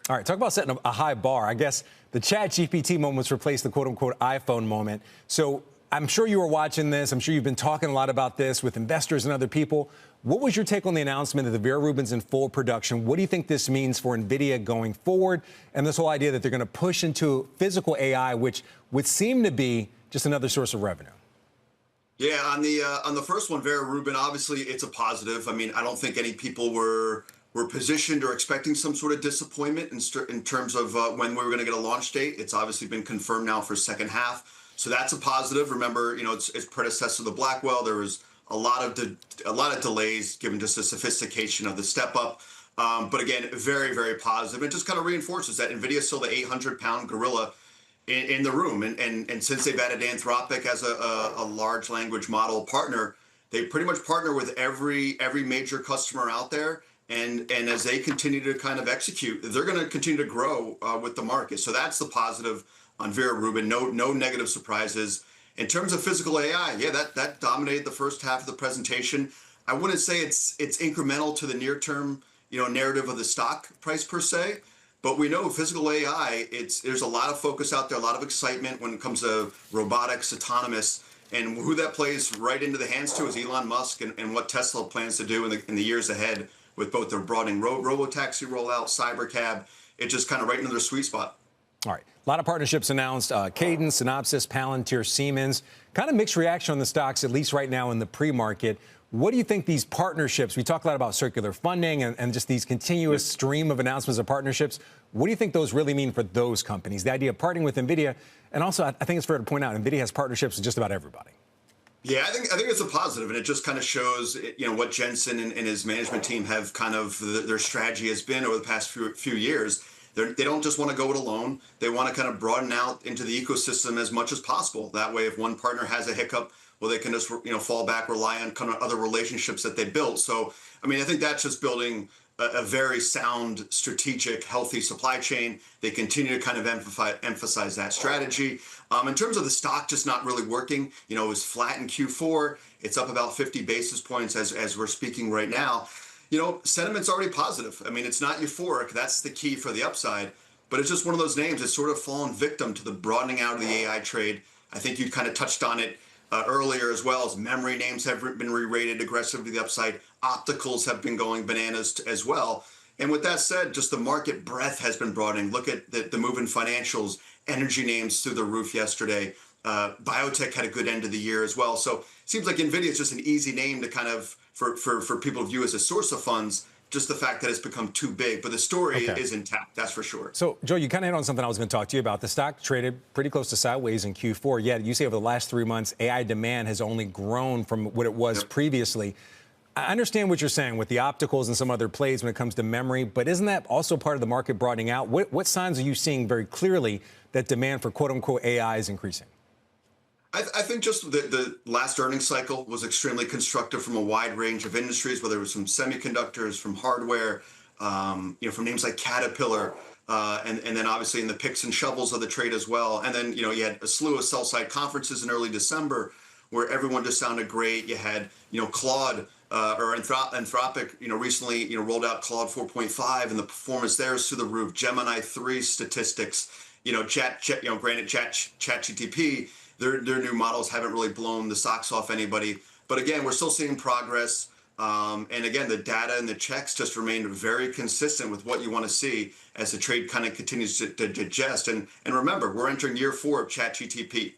All right, talk about setting a high bar. I guess the Chat GPT moment's replaced the quote-unquote iPhone moment. So I'm sure you were watching this. I'm sure you've been talking a lot about this with investors and other people. What was your take on the announcement that the Vera Rubin's in full production? What do you think this means for Nvidia going forward? And this whole idea that they're going to push into physical AI, which would seem to be just another source of revenue. Yeah, on the first one, Vera Rubin, obviously it's a positive. I mean, I don't think any people were positioned or expecting some sort of disappointment in terms of when we were going to get a launch date. It's obviously been confirmed now for second half, so that's a positive. Remember, it's predecessor to the Blackwell. There was a lot of delays given just the sophistication of the step up. But again, very, very positive. It just kind of reinforces that Nvidia is still the 800-pound gorilla in the room. And since they've added Anthropic as a large language model partner, they pretty much partner with every major customer out there. And as they continue to kind of execute, they're going to continue to grow with the market. So that's the positive on Vera Rubin. No negative surprises. In terms of physical AI, yeah, that dominated the first half of the presentation. I wouldn't say it's incremental to the near-term narrative of the stock price per se. But we know physical AI, there's a lot of focus out there, a lot of excitement when it comes to robotics, autonomous, and who that plays right into the hands to is Elon Musk and what Tesla plans to do in the years ahead with both their broadening robotaxi rollout, cybercab. It just kind of right into their sweet spot. All right. A lot of partnerships announced. Cadence, Synopsys, Palantir, Siemens. Kind of mixed reaction on the stocks, at least right now in the pre-market. What do you think these partnerships, we talk a lot about circular funding and just these continuous stream of announcements of partnerships. What do you think those really mean for those companies? The idea of partnering with Nvidia. And also, I think it's fair to point out, Nvidia has partnerships with just about everybody. Yeah, I think it's a positive, and it just kind of shows, what Jensen and his management team have kind of their strategy has been over the past few years. They don't just want to go it alone. They want to kind of broaden out into the ecosystem as much as possible. That way, if one partner has a hiccup, well, they can just fall back, rely on kind of other relationships that they built. So, I mean, I think that's just building a very sound, strategic, healthy supply chain. They continue to kind of emphasize that strategy. In terms of the stock just not really working, it was flat in Q4. It's up about 50 basis points as we're speaking right now. Sentiment's already positive. I mean, it's not euphoric. That's the key for the upside. But it's just one of those names that's sort of fallen victim to the broadening out of the AI trade. I think you kind of touched on it earlier, as well as memory names have been re-rated aggressively to the upside. Opticals have been going bananas as well. And with that said, just the market breadth has been broadening. Look at the move in financials, energy names through the roof yesterday. Biotech had a good end of the year as well. So it seems like Nvidia is just an easy name to kind of, for people to view as a source of funds, just the fact that it's become too big. But the story is intact, that's for sure. So, Joe, you kind of hit on something I was going to talk to you about. The stock traded pretty close to sideways in Q4, yet you say over the last 3 months, AI demand has only grown from what it was previously. I understand what you're saying with the opticals and some other plays when it comes to memory, but isn't that also part of the market broadening out? What signs are you seeing very clearly that demand for quote-unquote AI is increasing? I think just the last earnings cycle was extremely constructive from a wide range of industries, whether it was from semiconductors, from hardware, from names like Caterpillar, and then obviously in the picks and shovels of the trade as well. And then, you had a slew of sell-side conferences in early December where everyone just sounded great. You had, Claude or Anthropic, recently, rolled out Claude 4.5 and the performance there is through the roof. Gemini 3 statistics, granted ChatGPT. Their new models haven't really blown the socks off anybody. But again, we're still seeing progress. And again, the data and the checks just remain very consistent with what you want to see as the trade kind of continues to digest. And remember, we're entering year 4 of ChatGPT.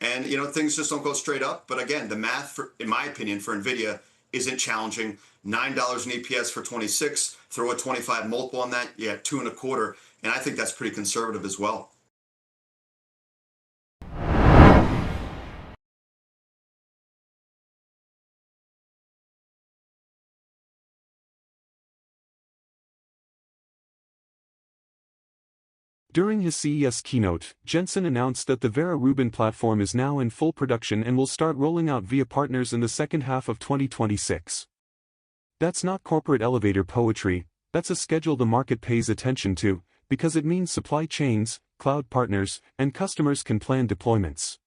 And, things just don't go straight up. But again, the math, in my opinion, for Nvidia isn't challenging. $9 in EPS for 26, throw a 25 multiple on that, 2.25. And I think that's pretty conservative as well. During his CES keynote, Jensen announced that the Vera Rubin platform is now in full production and will start rolling out via partners in the second half of 2026. That's not corporate elevator poetry, that's a schedule the market pays attention to, because it means supply chains, cloud partners, and customers can plan deployments.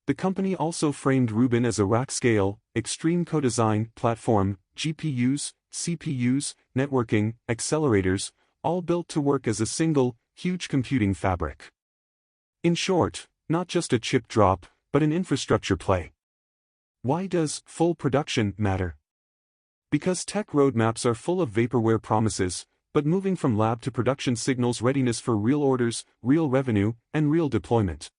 The company also framed Rubin as a rack-scale, extreme co-design platform, GPUs, CPUs, networking, accelerators, all built to work as a single, huge computing fabric. In short, not just a chip drop, but an infrastructure play. Why does full production matter? Because tech roadmaps are full of vaporware promises, but moving from lab to production signals readiness for real orders, real revenue, and real deployment.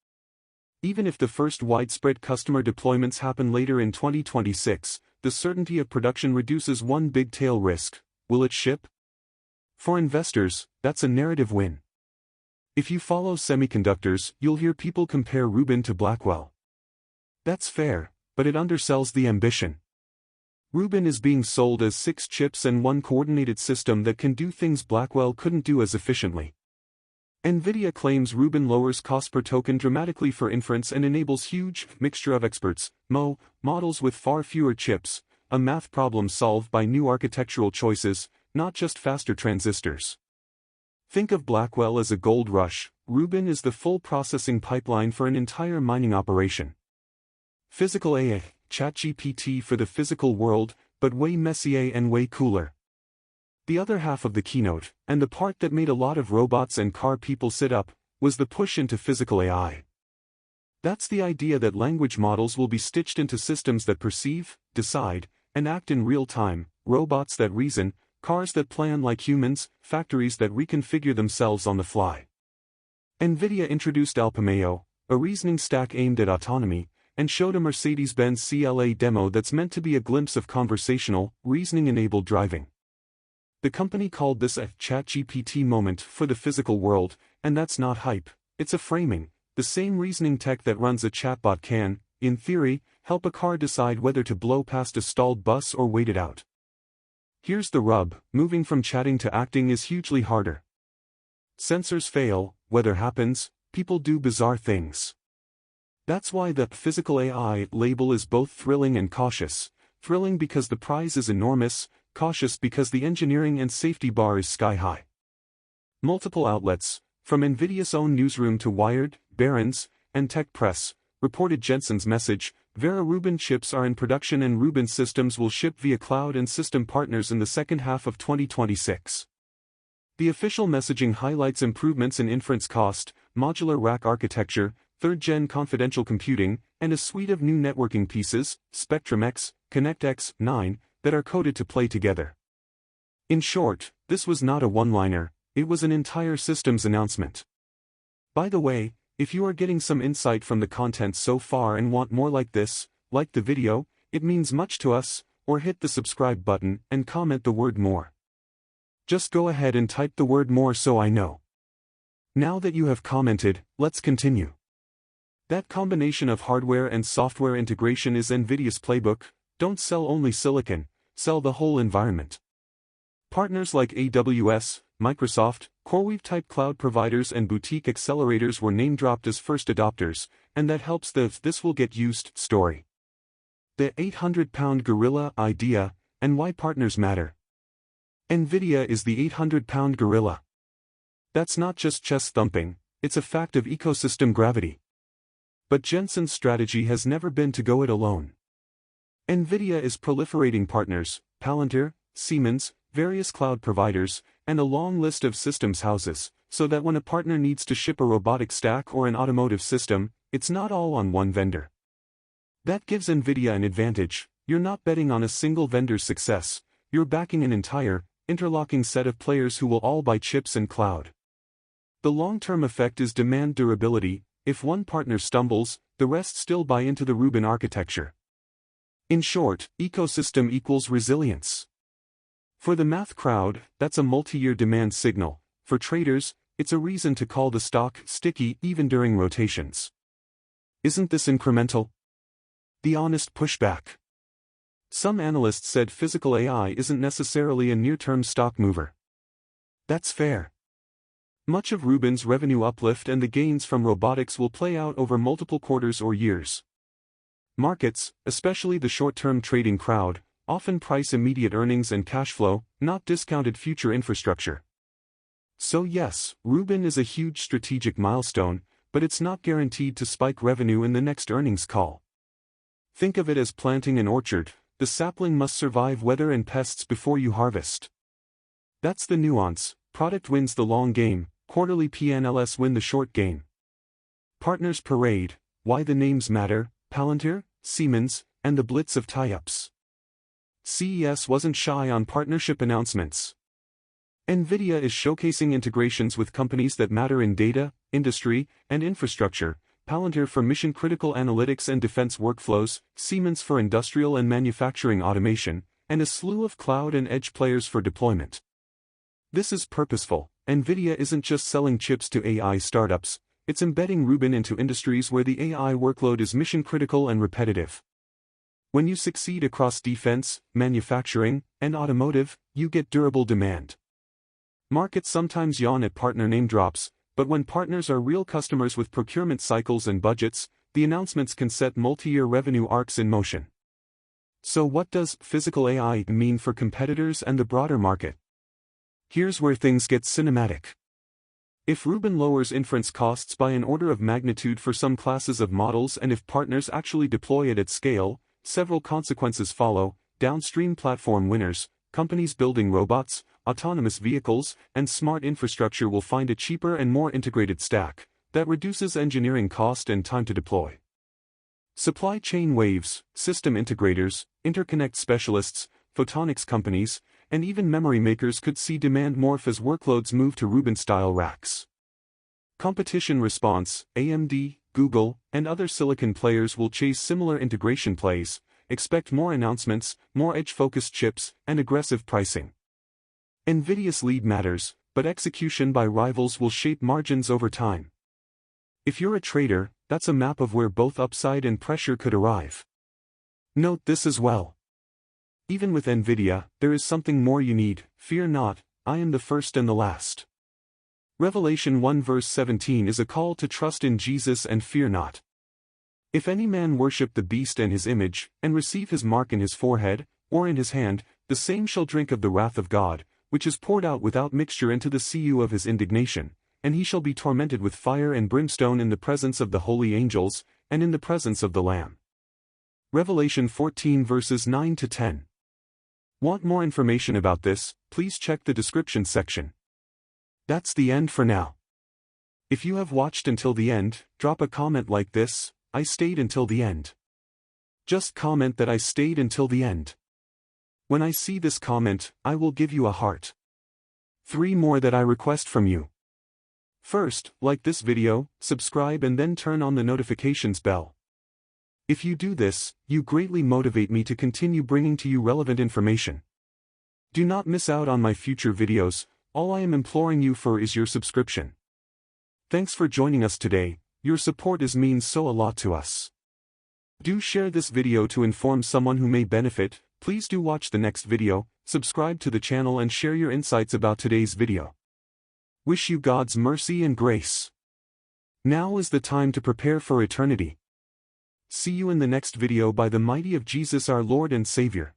Even if the first widespread customer deployments happen later in 2026, the certainty of production reduces one big tail risk: will it ship? For investors, that's a narrative win. If you follow semiconductors, you'll hear people compare Rubin to Blackwell. That's fair, but it undersells the ambition. Rubin is being sold as 6 chips and one coordinated system that can do things Blackwell couldn't do as efficiently. Nvidia claims Rubin lowers cost per token dramatically for inference and enables huge mixture of experts, models with far fewer chips, a math problem solved by new architectural choices, not just faster transistors. Think of Blackwell as a gold rush. Rubin is the full processing pipeline for an entire mining operation. Physical AI, ChatGPT for the physical world, but way messier and way cooler. The other half of the keynote, and the part that made a lot of robots and car people sit up, was the push into physical AI. That's the idea that language models will be stitched into systems that perceive, decide, and act in real time, robots that reason, cars that plan like humans, factories that reconfigure themselves on the fly. Nvidia introduced Alpamayo, a reasoning stack aimed at autonomy, and showed a Mercedes-Benz CLA demo that's meant to be a glimpse of conversational, reasoning-enabled driving. The company called this a ChatGPT moment for the physical world, and that's not hype, it's a framing. The same reasoning tech that runs a chatbot can, in theory, help a car decide whether to blow past a stalled bus or wait it out. Here's the rub: moving from chatting to acting is hugely harder. Sensors fail, weather happens, people do bizarre things. That's why the physical AI label is both thrilling and cautious. Thrilling because the prize is enormous, cautious because the engineering and safety bar is sky high. Multiple outlets, from Nvidia's own newsroom to Wired, Barron's, and Tech Press, reported Jensen's message: Vera Rubin chips are in production and Rubin systems will ship via cloud and system partners in the second half of 2026. The official messaging highlights improvements in inference cost, modular rack architecture, third-gen confidential computing, and a suite of new networking pieces, Spectrum X, Connect X, 9, that are coded to play together. In short, this was not a one-liner, it was an entire systems announcement. By the way, if you are getting some insight from the content so far and want more like this, like the video, it means much to us, or hit the subscribe button and comment the word more. Just go ahead and type the word more so I know. Now that you have commented, let's continue. That combination of hardware and software integration is Nvidia's playbook. Don't sell only silicon, sell the whole environment. Partners like AWS, Microsoft, CoreWeave-type cloud providers and boutique accelerators were name-dropped as first adopters, and that helps the "this will get used" story. The 800-pound gorilla idea, and why partners matter. Nvidia is the 800-pound gorilla. That's not just chest thumping, it's a fact of ecosystem gravity. But Jensen's strategy has never been to go it alone. Nvidia is proliferating partners: Palantir, Siemens, various cloud providers, and a long list of systems houses, so that when a partner needs to ship a robotic stack or an automotive system, it's not all on one vendor. That gives Nvidia an advantage. You're not betting on a single vendor's success, you're backing an entire, interlocking set of players who will all buy chips and cloud. The long-term effect is demand durability. If one partner stumbles, the rest still buy into the Rubin architecture. In short, ecosystem equals resilience. For the math crowd, that's a multi-year demand signal. For traders, it's a reason to call the stock sticky even during rotations. Isn't this incremental? The honest pushback. Some analysts said physical AI isn't necessarily a near-term stock mover. That's fair. Much of Rubin's revenue uplift and the gains from robotics will play out over multiple quarters or years. Markets, especially the short-term trading crowd, often price immediate earnings and cash flow, not discounted future infrastructure. So yes, Rubin is a huge strategic milestone, but it's not guaranteed to spike revenue in the next earnings call. Think of it as planting an orchard. The sapling must survive weather and pests before you harvest. That's the nuance. product wins the long game, quarterly P&Ls win the short game. Partners Parade, why the names matter, Palantir, Siemens, and the blitz of tie-ups. CES wasn't shy on partnership announcements. Nvidia is showcasing integrations with companies that matter in data, industry, and infrastructure, Palantir for mission-critical analytics and defense workflows, Siemens for industrial and manufacturing automation, and a slew of cloud and edge players for deployment. This is purposeful. Nvidia isn't just selling chips to AI startups, it's embedding Rubin into industries where the AI workload is mission-critical and repetitive. When you succeed across defense, manufacturing, and automotive, you get durable demand. Markets sometimes yawn at partner name drops, but when partners are real customers with procurement cycles and budgets, the announcements can set multi-year revenue arcs in motion. So what does physical AI mean for competitors and the broader market? Here's where things get cinematic. If Rubin lowers inference costs by an order of magnitude for some classes of models, and if partners actually deploy it at scale, several consequences follow: downstream platform winners, companies building robots, autonomous vehicles, and smart infrastructure will find a cheaper and more integrated stack that reduces engineering cost and time to deploy. Supply chain waves, system integrators, interconnect specialists, photonics companies, and even memory makers could see demand morph as workloads move to Rubin-style racks. Competition response: AMD, Google, and other silicon players will chase similar integration plays. Expect more announcements, more edge-focused chips, and aggressive pricing. Nvidia's lead matters, but execution by rivals will shape margins over time. If you're a trader, that's a map of where both upside and pressure could arrive. Note this as well. Even with Nvidia, there is something more you need: fear not, I am the first and the last. Revelation 1 verse 17 is a call to trust in Jesus and fear not. If any man worship the beast and his image, and receive his mark in his forehead, or in his hand, the same shall drink of the wrath of God, which is poured out without mixture into the sea of his indignation, and he shall be tormented with fire and brimstone in the presence of the holy angels, and in the presence of the Lamb. Revelation 14 verses 9 to 10. Want more information about this? Please check the description section. That's the end for now. If you have watched until the end, drop a comment like this: I stayed until the end. Just comment that I stayed until the end. When I see this comment, I will give you a heart. 3 more that I request from you. First, like this video, subscribe, and then turn on the notifications bell. If you do this, you greatly motivate me to continue bringing to you relevant information. Do not miss out on my future videos. All I am imploring you for is your subscription. Thanks for joining us today. Your support means so a lot to us. Do share this video to inform someone who may benefit. Please do watch the next video, subscribe to the channel, and share your insights about today's video. Wish you God's mercy and grace. Now is the time to prepare for eternity. See you in the next video by the mighty of Jesus our Lord and Savior.